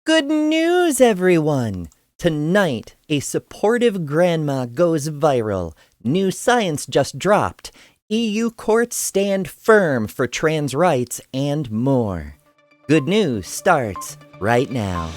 Good news, everyone! Tonight, a supportive grandma goes viral. New science just dropped. EU courts stand firm for trans rights and more. Good news starts right now.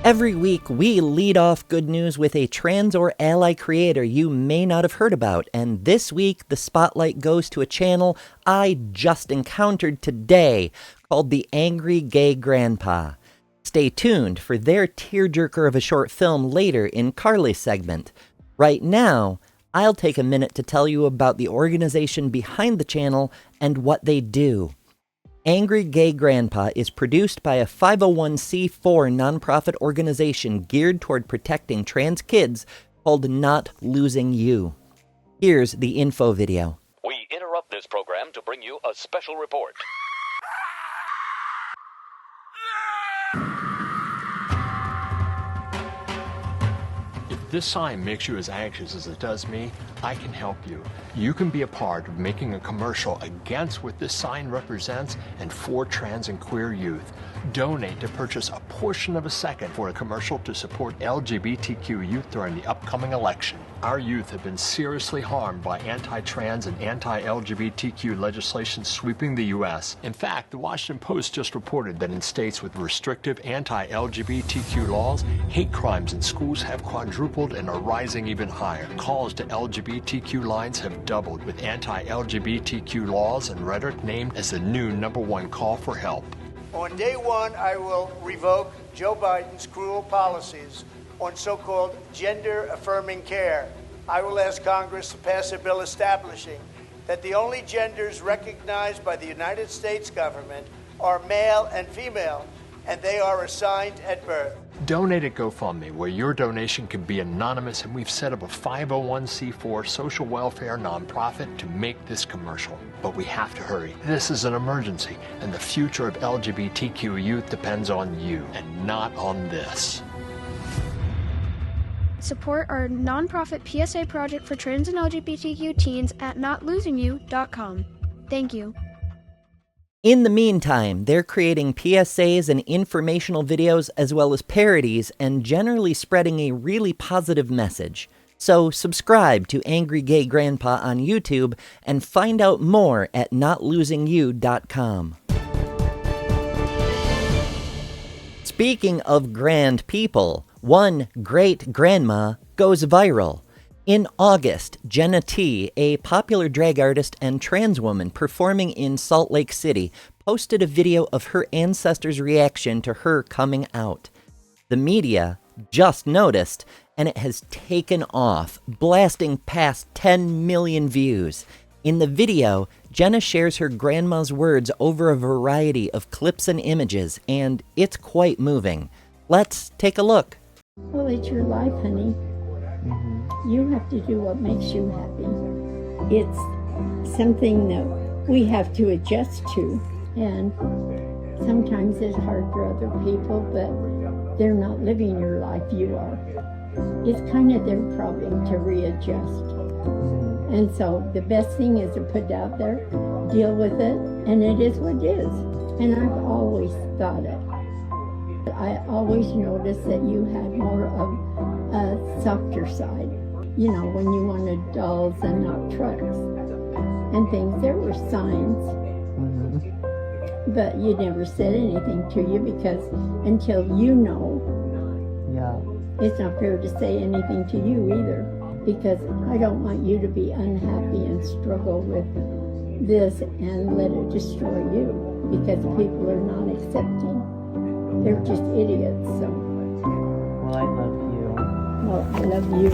Every week, we lead off Good News with a trans or ally creator you may not have heard about, and this week, the spotlight goes to a channel I just encountered today called The Angry Gay Grandpa. Stay tuned for their tearjerker of a short film later in Carly's segment. Right now, I'll take a minute to tell you about the organization behind the channel and what they do. Angry Gay Grandpa is produced by a 501c4 nonprofit organization geared toward protecting trans kids called Not Losing You. Here's the info video. We interrupt this program to bring you a special report. If this sign makes you as anxious as it does me, I can help you. You can be a part of making a commercial against what this sign represents and for trans and queer youth. Donate to purchase a portion of a second for a commercial to support LGBTQ youth during the upcoming election. Our youth have been seriously harmed by anti-trans and anti-LGBTQ legislation sweeping the U.S. In fact, the Washington Post just reported that in states with restrictive anti-LGBTQ laws, hate crimes in schools have quadrupled and are rising even higher. Calls to LGBTQ lines have doubled, with anti-LGBTQ laws and rhetoric named as the new #1 call for help. On day one, I will revoke Joe Biden's cruel policies on so-called gender-affirming care. I will ask Congress to pass a bill establishing that the only genders recognized by the United States government are male and female, and they are assigned at birth. Donate at GoFundMe, where your donation can be anonymous, and we've set up a 501c4 social welfare nonprofit to make this commercial. But we have to hurry. This is an emergency, and the future of LGBTQ youth depends on you, and not on this. Support our nonprofit PSA project for trans and LGBTQ teens at notlosingyou.com. Thank you. In the meantime, they're creating PSAs and informational videos as well as parodies and generally spreading a really positive message. So subscribe to Angry Gay Grandpa on YouTube and find out more at notlosingyou.com. Speaking of grand people, one great grandma goes viral. In August, Jenna T, a popular drag artist and trans woman performing in Salt Lake City, posted a video of her ancestors' reaction to her coming out. The media just noticed, and it has taken off, blasting past 10 million views. In the video, Jenna shares her grandma's words over a variety of clips and images, and it's quite moving. Let's take a look. Well, it's your life, honey. You have to do what makes you happy. It's something that we have to adjust to, and sometimes it's hard for other people, but they're not living your life, you are. It's kind of their problem to readjust. And so the best thing is to put it out there, deal with it, and it is what it is. And I've always thought it. I always noticed that you had more of a softer side. You know, when you wanted dolls and not trucks and things, there were signs. But you never said anything to you because until you know, it's not fair to say anything to you either, because I don't want you to be unhappy and struggle with this and let it destroy you, because people are not accepting. They're just idiots, so. Well, I love you. Well, I love you.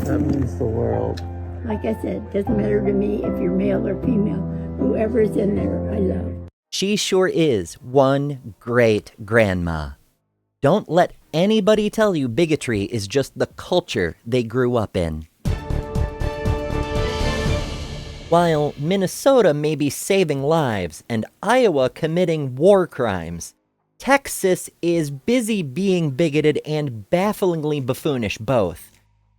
That means the world. Like I said, it doesn't matter to me if you're male or female. Whoever's in there, I love. She sure is one great grandma. Don't let anybody tell you bigotry is just the culture they grew up in. While Minnesota may be saving lives and Iowa committing war crimes, Texas is busy being bigoted and bafflingly buffoonish both.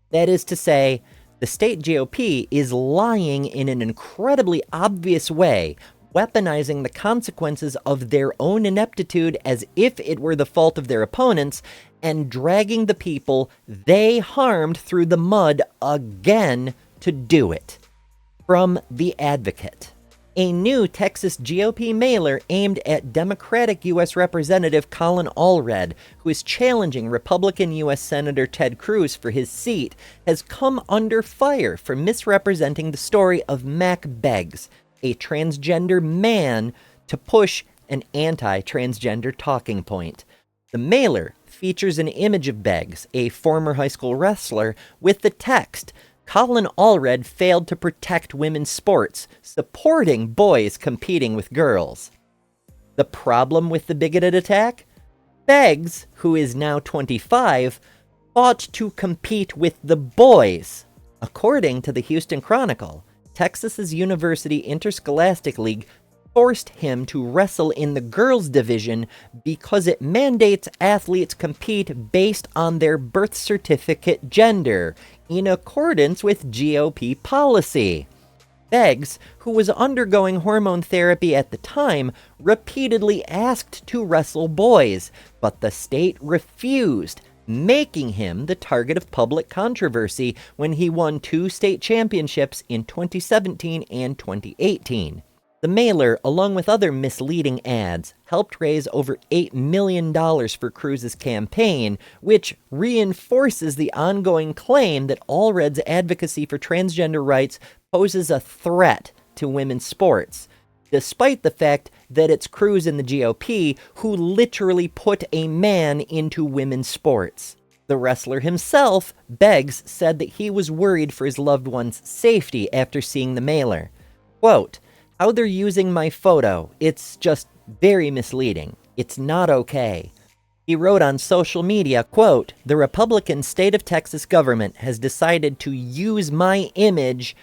That is to say, the state GOP is lying in an incredibly obvious way, weaponizing the consequences of their own ineptitude as if it were the fault of their opponents, and dragging the people they harmed through the mud again to do it. From The Advocate. A new Texas GOP mailer aimed at Democratic U.S. Representative Colin Allred, who is challenging Republican U.S. Senator Ted Cruz for his seat, has come under fire for misrepresenting the story of Mac Beggs, a transgender man, to push an anti-transgender talking point. The mailer features an image of Beggs, a former high school wrestler, with the text, "Colin Allred failed to protect women's sports, supporting boys competing with girls." The problem with the bigoted attack? Beggs, who is now 25, fought to compete with the boys. According to the Houston Chronicle, Texas's University Interscholastic League forced him to wrestle in the girls' division because it mandates athletes compete based on their birth certificate gender, in accordance with GOP policy. Beggs, who was undergoing hormone therapy at the time, repeatedly asked to wrestle boys, but the state refused, making him the target of public controversy when he won 2 state championships in 2017 and 2018. The mailer, along with other misleading ads, helped raise over $8 million for Cruz's campaign, which reinforces the ongoing claim that Allred's advocacy for transgender rights poses a threat to women's sports, despite the fact that it's Cruz and the GOP who literally put a man into women's sports. The wrestler himself, Beggs, said that he was worried for his loved one's safety after seeing the mailer. Quote, "How they're using my photo, it's just very misleading. It's not okay." He wrote on social media, quote, "The Republican state of Texas government has decided to use my image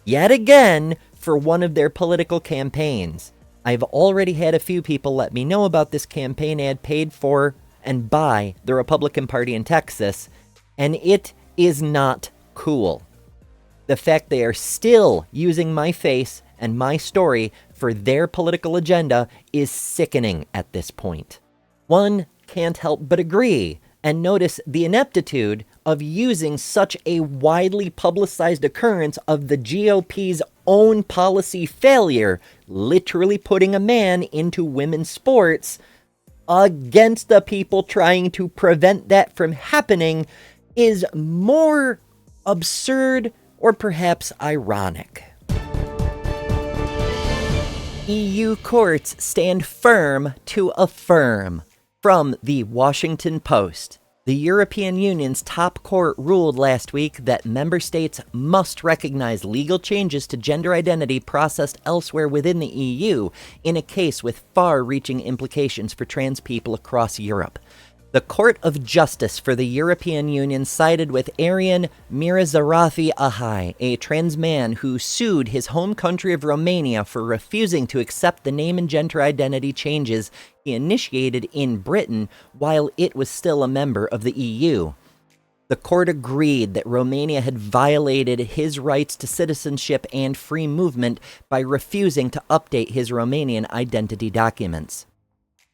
yet again for one of their political campaigns. I've already had a few people let me know about this campaign ad paid for and by the Republican Party in Texas, and it is not cool. The fact they are still using my face and my story for their political agenda is sickening at this point." One can't help but agree and notice the ineptitude of using such a widely publicized occurrence of the GOP's own policy failure, literally putting a man into women's sports, against the people trying to prevent that from happening, is more absurd or perhaps ironic. EU courts stand firm to affirm. From the Washington Post. The European Union's top court ruled last week that member states must recognize legal changes to gender identity processed elsewhere within the EU in a case with far-reaching implications for trans people across Europe. The Court of Justice for the European Union sided with Arian Mirazarafi Ahai, a trans man who sued his home country of Romania for refusing to accept the name and gender identity changes he initiated in Britain while it was still a member of the EU. The court agreed that Romania had violated his rights to citizenship and free movement by refusing to update his Romanian identity documents.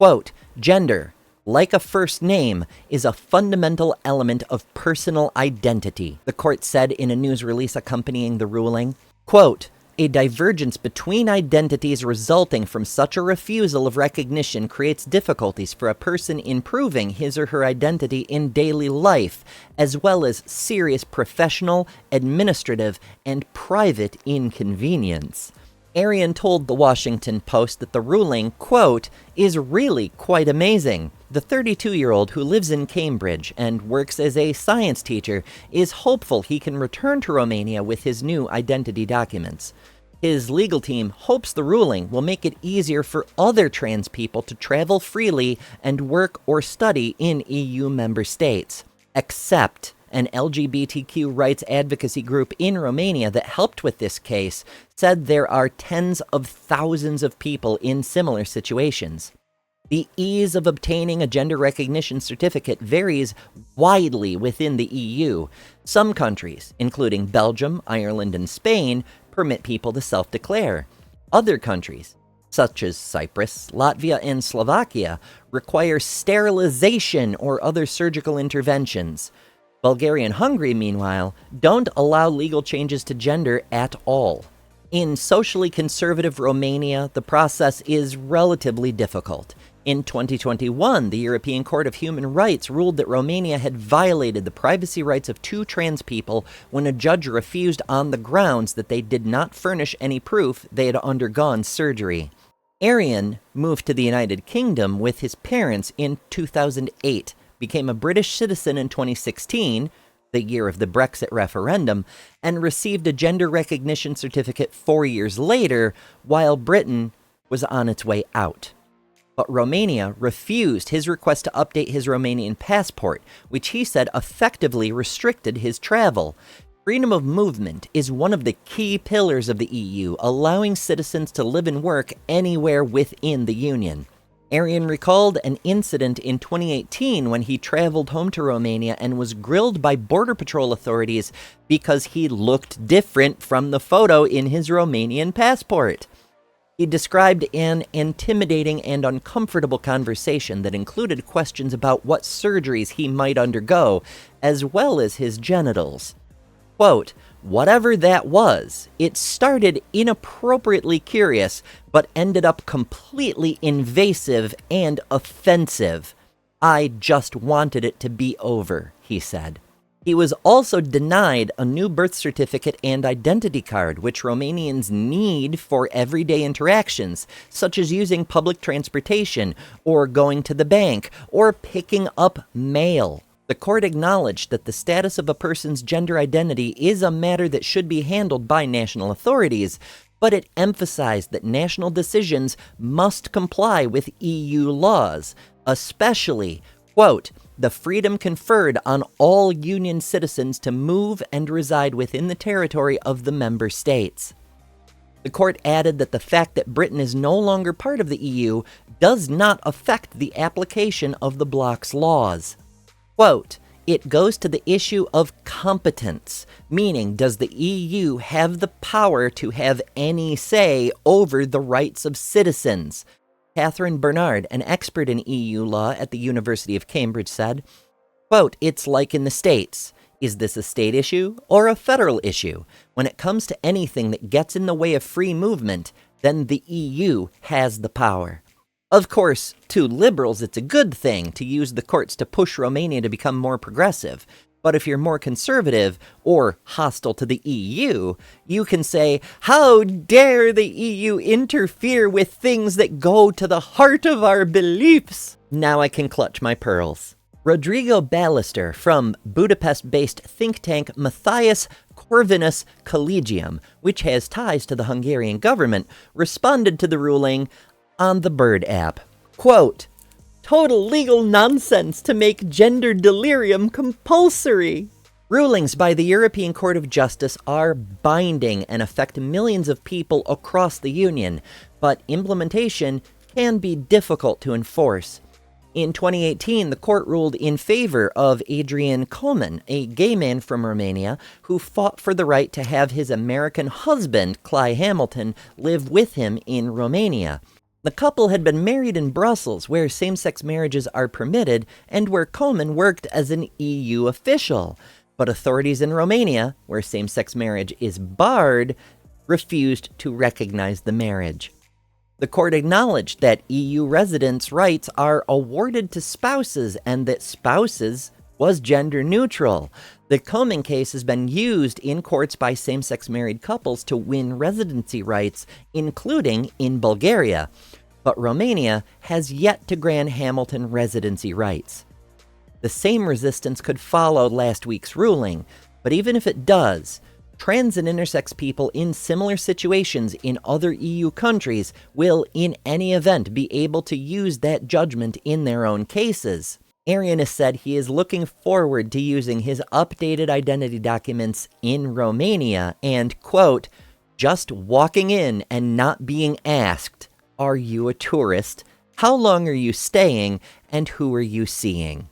Quote, "Gender, like a first name, is a fundamental element of personal identity," the court said in a news release accompanying the ruling. Quote, "A divergence between identities resulting from such a refusal of recognition creates difficulties for a person in proving his or her identity in daily life, as well as serious professional, administrative, and private inconvenience." Arian told the Washington Post that the ruling, quote, "is really quite amazing. The 32-year-old who lives in Cambridge and works as a science teacher is hopeful he can return to Romania with his new identity documents. His legal team hopes the ruling will make it easier for other trans people to travel freely and work or study in EU member states. Except," an LGBTQ rights advocacy group in Romania that helped with this case, said there are tens of thousands of people in similar situations. The ease of obtaining a gender recognition certificate varies widely within the EU. Some countries, including Belgium, Ireland, and Spain, permit people to self-declare. Other countries, such as Cyprus, Latvia, and Slovakia, require sterilization or other surgical interventions. Bulgaria and Hungary, meanwhile, don't allow legal changes to gender at all. In socially conservative Romania, the process is relatively difficult. In 2021, the European Court of Human Rights ruled that Romania had violated the privacy rights of two trans people when a judge refused on the grounds that they did not furnish any proof they had undergone surgery. Arian moved to the United Kingdom with his parents in 2008, became a British citizen in 2016, the year of the Brexit referendum, and received a gender recognition certificate 4 years later, while Britain was on its way out. But Romania refused his request to update his Romanian passport, which he said effectively restricted his travel. Freedom of movement is one of the key pillars of the EU, allowing citizens to live and work anywhere within the Union. Arian recalled an incident in 2018 when he traveled home to Romania and was grilled by Border Patrol authorities because he looked different from the photo in his Romanian passport. He described an intimidating and uncomfortable conversation that included questions about what surgeries he might undergo, as well as his genitals. Quote, "Whatever that was, it started inappropriately curious, but ended up completely invasive and offensive. I just wanted it to be over," he said. He was also denied a new birth certificate and identity card, which Romanians need for everyday interactions, such as using public transportation, or going to the bank, or picking up mail. The court acknowledged that the status of a person's gender identity is a matter that should be handled by national authorities, but it emphasized that national decisions must comply with EU laws, especially, quote, "the freedom conferred on all Union citizens to move and reside within the territory of the member states." The court added that the fact that Britain is no longer part of the EU does not affect the application of the bloc's laws. Quote, "It goes to the issue of competence, meaning does the EU have the power to have any say over the rights of citizens?" Catherine Bernard, an expert in EU law at the University of Cambridge, said, quote, "It's like in the States. Is this a state issue or a federal issue? When it comes to anything that gets in the way of free movement, then the EU has the power." Of course, to liberals, it's a good thing to use the courts to push Romania to become more progressive. But if you're more conservative or hostile to the EU, you can say, "How dare the EU interfere with things that go to the heart of our beliefs?" Now I can clutch my pearls. Rodrigo Ballister from Budapest-based think tank Matthias Corvinus Collegium, which has ties to the Hungarian government, responded to the ruling on the Bird app. Quote, "Total legal nonsense to make gender delirium compulsory." Rulings by the European Court of Justice are binding and affect millions of people across the Union, but implementation can be difficult to enforce. In 2018, the court ruled in favor of Adrian Coleman, a gay man from Romania who fought for the right to have his American husband, Cly Hamilton, live with him in Romania. The couple had been married in Brussels, where same-sex marriages are permitted, and where Coleman worked as an EU official. But authorities in Romania, where same-sex marriage is barred, refused to recognize the marriage. The court acknowledged that EU residents' rights are awarded to spouses and that spouses was gender neutral. The Coleman case has been used in courts by same-sex married couples to win residency rights, including in Bulgaria. But Romania has yet to grant Hamilton residency rights. The same resistance could follow last week's ruling, but even if it does, trans and intersex people in similar situations in other EU countries will, in any event, be able to use that judgment in their own cases. Arian has said he is looking forward to using his updated identity documents in Romania and, quote, just walking in and not being asked, are you a tourist? How long are you staying? And who are you seeing?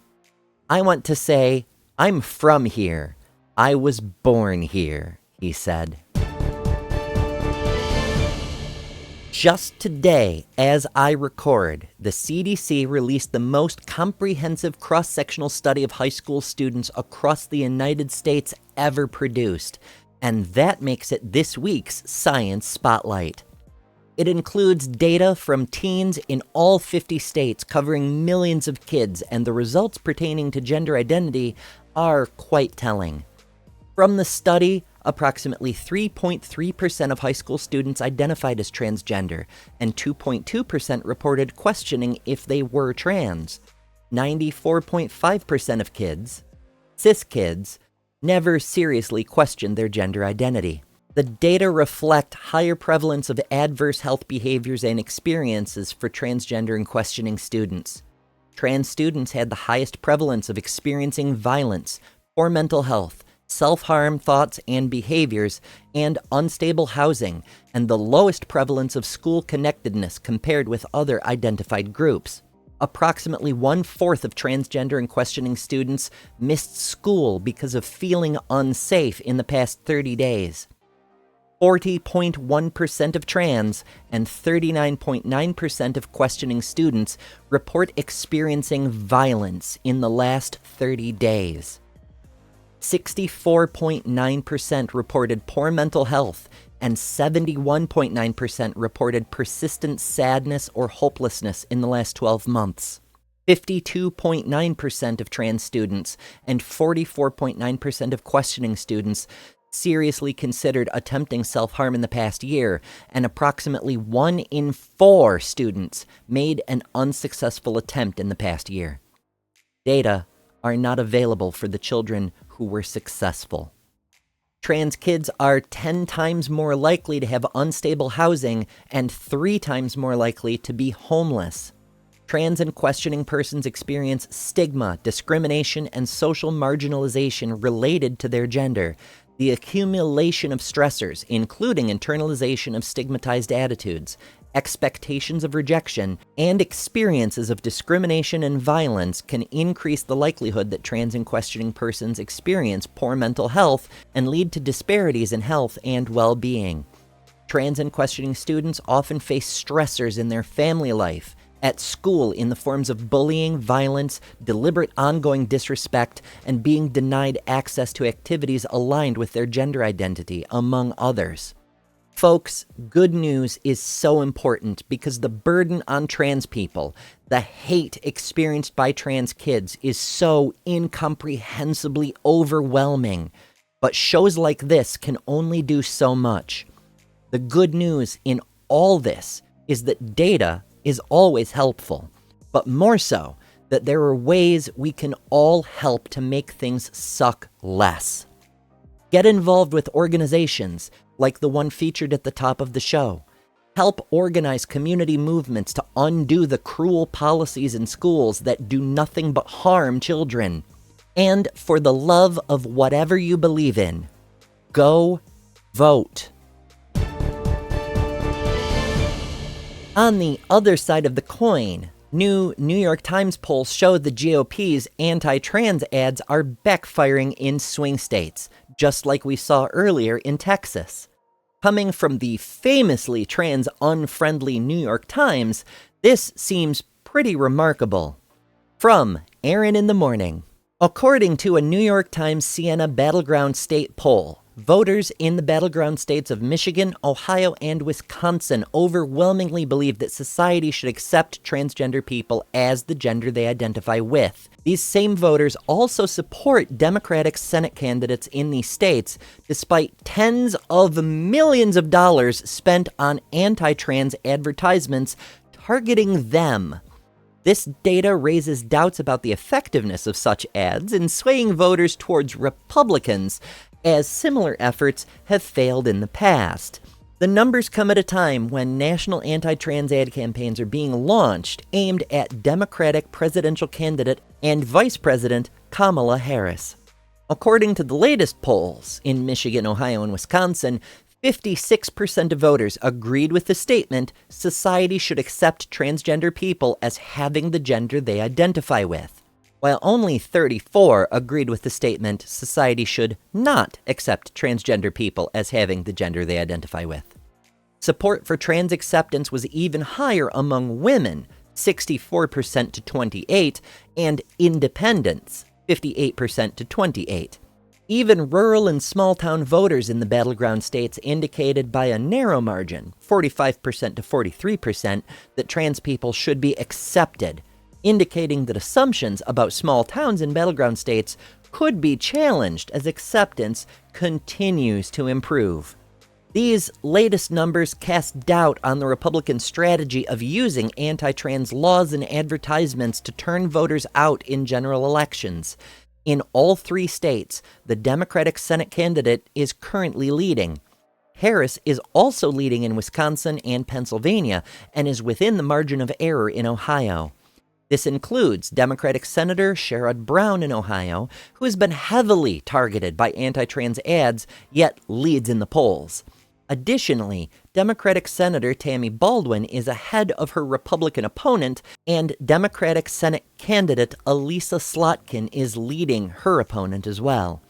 I want to say, I'm from here. I was born here, he said. Just today, as I record, the CDC released the most comprehensive cross-sectional study of high school students across the United States ever produced, and that makes it this week's Science Spotlight. It includes data from teens in all 50 states covering millions of kids, and the results pertaining to gender identity are quite telling. From the study, approximately 3.3% of high school students identified as transgender, and 2.2% reported questioning if they were trans. 94.5% of kids, cis kids, never seriously questioned their gender identity. The data reflect higher prevalence of adverse health behaviors and experiences for transgender and questioning students. Trans students had the highest prevalence of experiencing violence, poor mental health, self-harm thoughts and behaviors, and unstable housing, and the lowest prevalence of school connectedness compared with other identified groups. Approximately 1/4 of transgender and questioning students missed school because of feeling unsafe in the past 30 days. 40.1% of trans and 39.9% of questioning students report experiencing violence in the last 30 days. 64.9% reported poor mental health, and 71.9% reported persistent sadness or hopelessness in the last 12 months. 52.9% of trans students and 44.9% of questioning students seriously considered attempting self-harm in the past year, and approximately 1 in 4 students made an unsuccessful attempt in the past year. Data are not available for the children who were successful. Trans kids are 10 times more likely to have unstable housing and 3 times more likely to be homeless. Trans and questioning persons experience stigma, discrimination, and social marginalization related to their gender. The accumulation of stressors, including internalization of stigmatized attitudes, expectations of rejection, and experiences of discrimination and violence can increase the likelihood that trans and questioning persons experience poor mental health and lead to disparities in health and well-being. Trans and questioning students often face stressors in their family life, at school in the forms of bullying, violence, deliberate ongoing disrespect, and being denied access to activities aligned with their gender identity, among others. Folks, good news is so important because the burden on trans people, the hate experienced by trans kids, is so incomprehensibly overwhelming. But shows like this can only do so much. The good news in all this is that data is always helpful, but more so that there are ways we can all help to make things suck less. Get involved with organizations like the one featured at the top of the show. Help organize community movements to undo the cruel policies in schools that do nothing but harm children. And for the love of whatever you believe in, go vote. On the other side of the coin, new New York Times polls show the GOP's anti-trans ads are backfiring in swing states, just like we saw earlier in Texas. Coming from the famously trans-unfriendly New York Times, this seems pretty remarkable. From Aaron in the Morning. According to a New York Times Siena Battleground State poll, voters in the battleground states of Michigan, Ohio, and Wisconsin overwhelmingly believe that society should accept transgender people as the gender they identify with. These same voters also support Democratic Senate candidates in these states, despite tens of millions of dollars spent on anti-trans advertisements targeting them. This data raises doubts about the effectiveness of such ads in swaying voters towards Republicans, as similar efforts have failed in the past. The numbers come at a time when national anti-trans ad campaigns are being launched aimed at Democratic presidential candidate and Vice President Kamala Harris. According to the latest polls in Michigan, Ohio, and Wisconsin, 56% of voters agreed with the statement society should accept transgender people as having the gender they identify with, while only 34% agreed with the statement society should not accept transgender people as having the gender they identify with. Support for trans acceptance was even higher among women, 64% to 28%, and independents, 58% to 28%. Even rural and small-town voters in the battleground states indicated by a narrow margin, 45% to 43%, that trans people should be accepted, indicating that assumptions about small towns in battleground states could be challenged as acceptance continues to improve. These latest numbers cast doubt on the Republican strategy of using anti-trans laws and advertisements to turn voters out in general elections. In all 3 states, the Democratic Senate candidate is currently leading. Harris is also leading in Wisconsin and Pennsylvania and is within the margin of error in Ohio. This includes Democratic Senator Sherrod Brown in Ohio, who has been heavily targeted by anti-trans ads, yet leads in the polls. Additionally, Democratic Senator Tammy Baldwin is ahead of her Republican opponent, and Democratic Senate candidate Elisa Slotkin is leading her opponent as well.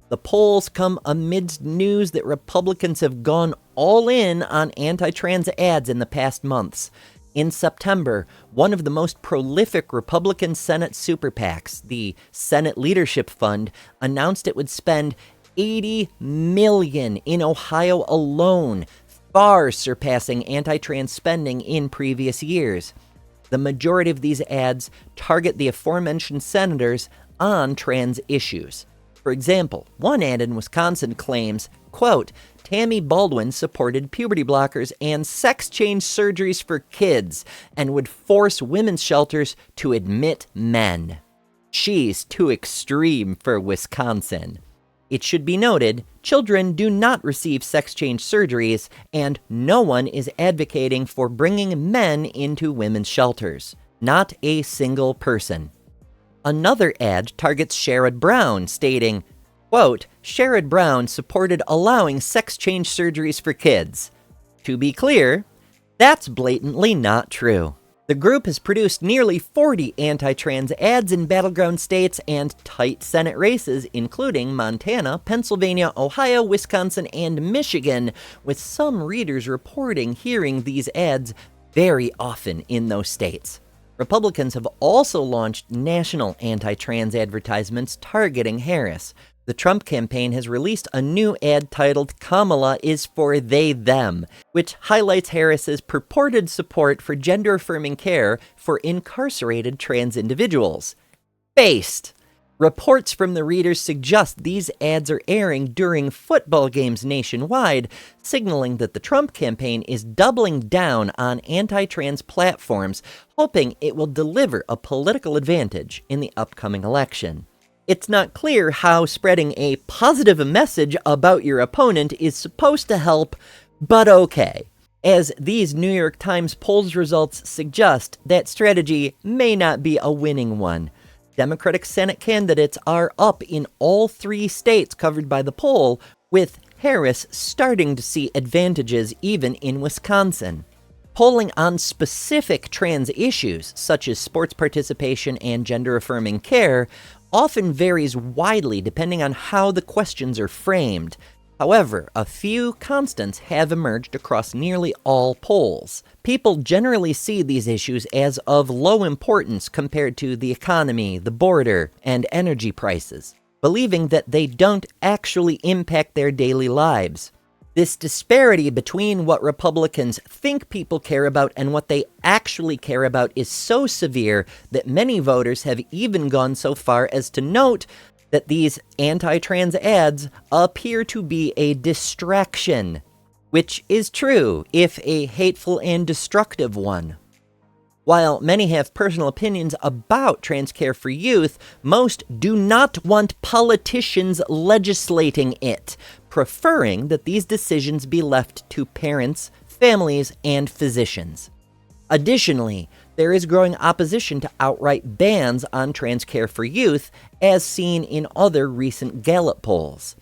The polls come amidst news that Republicans have gone all in on anti-trans ads in the past months. In September, one of the most prolific Republican Senate super PACs, the Senate Leadership Fund, announced it would spend $80 million in Ohio alone, far surpassing anti-trans spending in previous years. The majority of these ads target the aforementioned senators on trans issues. For example, one ad in Wisconsin claims, quote, Tammy Baldwin supported puberty blockers and sex change surgeries for kids and would force women's shelters to admit men. She's too extreme for Wisconsin. It should be noted, children do not receive sex change surgeries, and no one is advocating for bringing men into women's shelters. Not a single person. Another ad targets Sherrod Brown, stating, quote, Sherrod Brown supported allowing sex change surgeries for kids. To be clear, that's blatantly not true. The group has produced nearly 40 anti-trans ads in battleground states and tight Senate races, including Montana, Pennsylvania, Ohio, Wisconsin, and Michigan, with some readers reporting hearing these ads very often in those states. Republicans have also launched national anti-trans advertisements targeting Harris. The Trump campaign has released a new ad titled Kamala is for They Them, which highlights Harris's purported support for gender-affirming care for incarcerated trans individuals. Based. Reports from the readers suggest these ads are airing during football games nationwide, signaling that the Trump campaign is doubling down on anti-trans platforms, hoping it will deliver a political advantage in the upcoming election. It's not clear how spreading a positive message about your opponent is supposed to help, but okay. As these New York Times polls results suggest, that strategy may not be a winning one. Democratic Senate candidates are up in all 3 states covered by the poll, with Harris starting to see advantages even in Wisconsin. Polling on specific trans issues, such as sports participation and gender-affirming care, often varies widely depending on how the questions are framed. However, a few constants have emerged across nearly all polls. People generally see these issues as of low importance compared to the economy, the border, and energy prices, believing that they don't actually impact their daily lives. This disparity between what Republicans think people care about and what they actually care about is so severe that many voters have even gone so far as to note that these anti-trans ads appear to be a distraction, which is true, if a hateful and destructive one. While many have personal opinions about trans care for youth, most do not want politicians legislating it. preferring that these decisions be left to parents, families, and physicians. Additionally, there is growing opposition to outright bans on trans care for youth, as seen in other recent Gallup polls.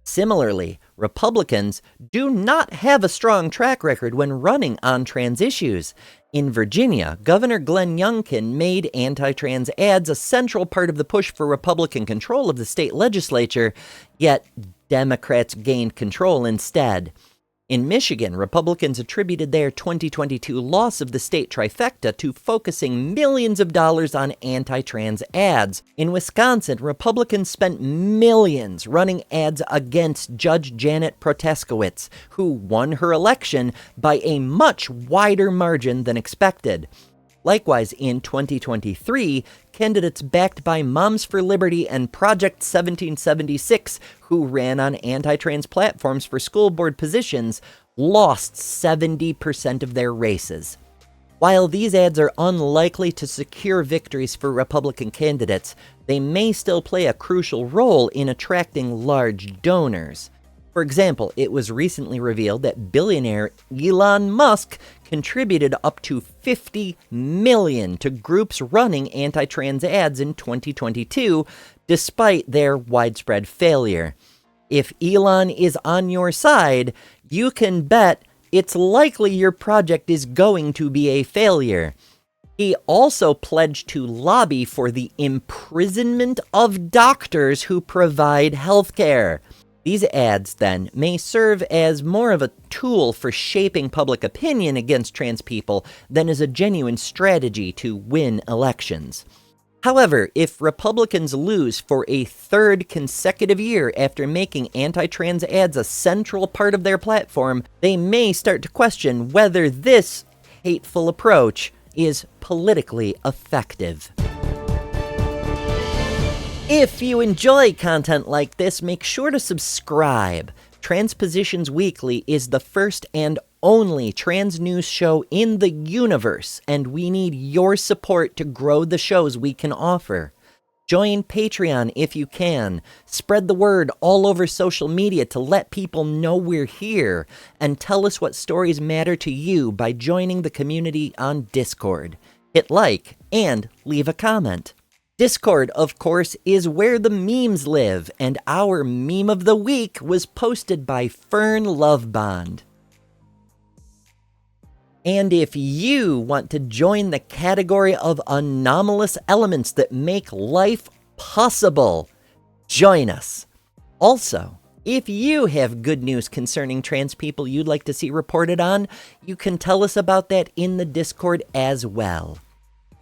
Similarly, Republicans do not have a strong track record when running on trans issues. In Virginia, Governor Glenn Youngkin made anti-trans ads a central part of the push for Republican control of the state legislature, yet Democrats gained control instead. In Michigan, Republicans attributed their 2022 loss of the state trifecta to focusing millions of dollars on anti-trans ads. In Wisconsin, Republicans spent millions running ads against Judge Janet Protaskowitz, who won her election by a much wider margin than expected. Likewise, in 2023, candidates backed by Moms for Liberty and Project 1776, who ran on anti-trans platforms for school board positions, lost 70% of their races. While these ads are unlikely to secure victories for Republican candidates, they may still play a crucial role in attracting large donors. For example, it was recently revealed that billionaire Elon Musk contributed up to $50 million to groups running anti-trans ads in 2022, despite their widespread failure. If Elon is on your side, you can bet it's likely your project is going to be a failure. He also pledged to lobby for the imprisonment of doctors who provide health care. These ads, then, may serve as more of a tool for shaping public opinion against trans people than as a genuine strategy to win elections. However, if Republicans lose for a third consecutive year after making anti-trans ads a central part of their platform, they may start to question whether this hateful approach is politically effective. If you enjoy content like this, make sure to subscribe. TransPositions Weekly is the first and only trans news show in the universe, and we need your support to grow the shows we can offer. Join Patreon if you can. Spread the word all over social media to let people know we're here, and tell us what stories matter to you by joining the community on Discord. Hit like and leave a comment. Discord, of course, is where the memes live, and our meme of the week was posted by Fern Lovebond. And if you want to join the category of anomalous elements that make life possible, join us. Also, if you have good news concerning trans people you'd like to see reported on, you can tell us about that in the Discord as well.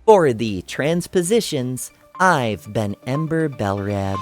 For the TransPositions, I've been Ember Belrad.